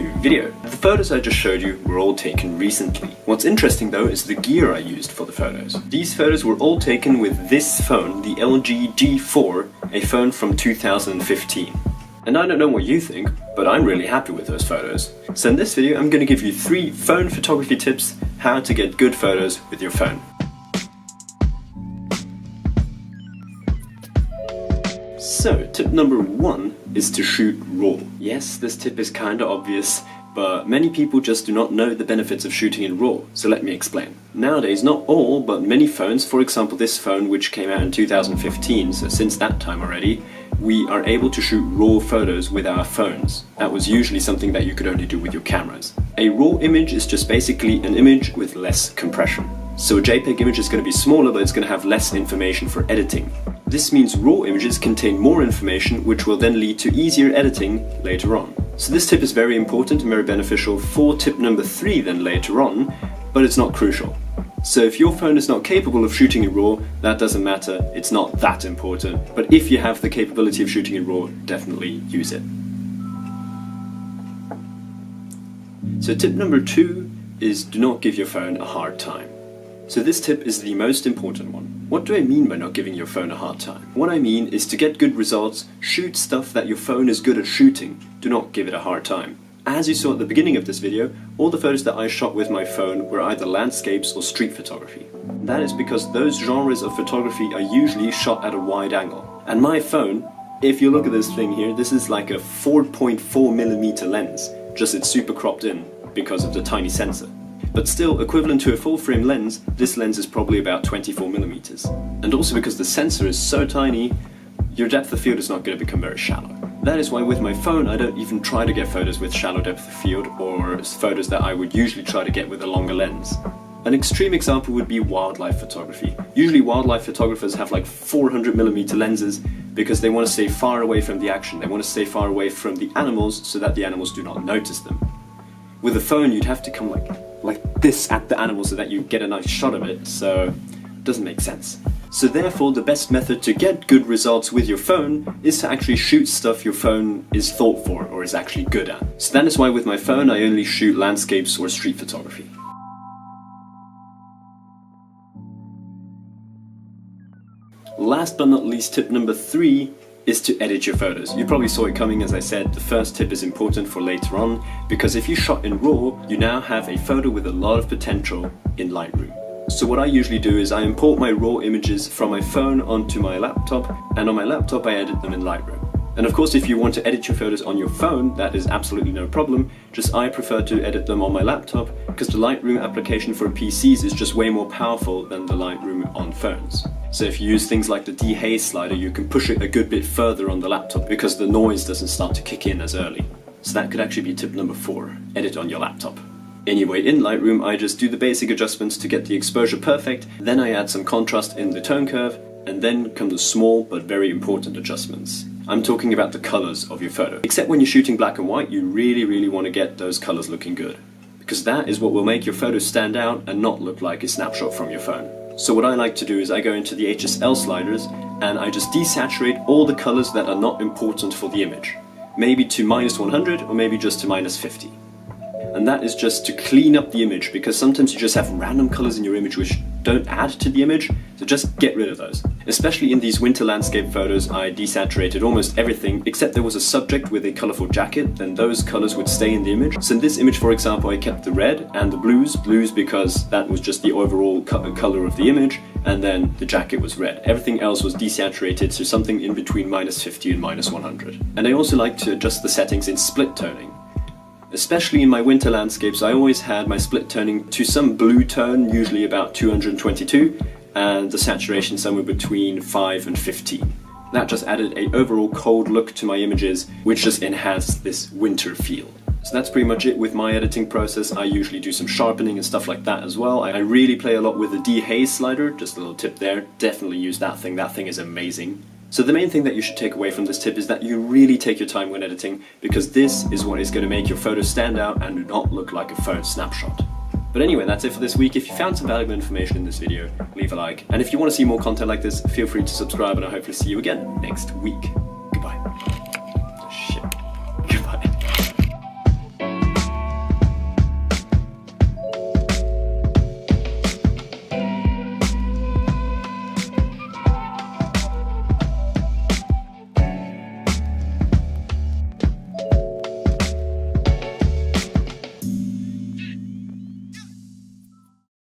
new video. The photos I just showed you were all taken recently. What's interesting though is the gear I used for the photos. These photos were all taken with this phone, the LG G4, a phone from 2015. And I don't know what you think, but I'm really happy with those photos. So in this video I'm going to give you 3 phone photography tips how to get good photos with your phone. So, tip number 1 is to shoot RAW. Yes, this tip is kinda obvious, but many people just do not know the benefits of shooting in RAW, so let me explain. Nowadays, not all, but many phones, for example this phone which came out in 2015, so since that time already, we are able to shoot RAW photos with our phones. That was usually something that you could only do with your cameras. A RAW image is just basically an image with less compression. So a JPEG image is going to be smaller, but it's going to have less information for editing. This means RAW images contain more information, which will then lead to easier editing later on. So this tip is very important and very beneficial for tip number 3 then later on, but it's not crucial. So if your phone is not capable of shooting in RAW, that doesn't matter, it's not that important, but if you have the capability of shooting in RAW, definitely use it. So tip number 2 is do not give your phone a hard time. So this tip is the most important one. What do I mean by not giving your phone a hard time? What I mean is to get good results, shoot stuff that your phone is good at shooting. Do not give it a hard time. As you saw at the beginning of this video, all the photos that I shot with my phone were either landscapes or street photography. That is because those genres of photography are usually shot at a wide angle. And my phone, if you look at this thing here, this is like a 4.4mm lens, just it's super cropped in because of the tiny sensor. But still, equivalent to a full-frame lens, this lens is probably about 24mm. And also because the sensor is so tiny, your depth of field is not going to become very shallow. That is why with my phone I don't even try to get photos with shallow depth of field or photos that I would usually try to get with a longer lens. An extreme example would be wildlife photography. Usually wildlife photographers have like 400mm lenses because they want to stay far away from the action. They want to stay far away from the animals so that the animals do not notice them. With a phone you'd have to come like this at the animal so that you get a nice shot of it, so it doesn't make sense. So therefore the best method to get good results with your phone is to actually shoot stuff your phone is thought for or is actually good at. So that is why with my phone I only shoot landscapes or street photography. Last but not least, tip number 3 is to edit your photos. You probably saw it coming. As I said, the first tip is important for later on, because if you shot in RAW, you now have a photo with a lot of potential in Lightroom. So what I usually do is I import my RAW images from my phone onto my laptop, and on my laptop I edit them in Lightroom. And of course if you want to edit your photos on your phone, that is absolutely no problem, just I prefer to edit them on my laptop, because the Lightroom application for PCs is just way more powerful than the Lightroom on phones. So if you use things like the Dehaze slider, you can push it a good bit further on the laptop because the noise doesn't start to kick in as early. So that could actually be tip number 4, edit on your laptop. Anyway, in Lightroom I just do the basic adjustments to get the exposure perfect, then I add some contrast in the tone curve, and then come the small but very important adjustments. I'm talking about the colors of your photo. Except when you're shooting black and white, you really want to get those colors looking good, because that is what will make your photo stand out and not look like a snapshot from your phone. So what I like to do is I go into the HSL sliders and I just desaturate all the colors that are not important for the image. Maybe to -100 or maybe just to -50. And that is just to clean up the image, because sometimes you just have random colors in your image which don't add to the image, so just get rid of those. Especially in these winter landscape photos I desaturated almost everything except there was a subject with a colorful jacket, then those colors would stay in the image. So in this image for example I kept the red and the blues because that was just the overall color of the image, and then the jacket was red. Everything else was desaturated to something in between -50 and -100. And I also like to adjust the settings in split toning. Especially in my winter landscapes, I always had my split toning to some blue tone, usually about 222, and the saturation somewhere between 5 and 15. That just added an overall cold look to my images, which just enhanced this winter feel. So that's pretty much it with my editing process. I usually do some sharpening and stuff like that as well. I really play a lot with the Dehaze slider, just a little tip there. Definitely use that thing is amazing. So the main thing that you should take away from this tip is that you really take your time when editing, because this is what is going to make your photos stand out and not look like a phone snapshot. But anyway, that's it for this week. If you found some valuable information in this video, leave a like. And if you want to see more content like this, feel free to subscribe, and I'll hopefully see you again next week. Goodbye.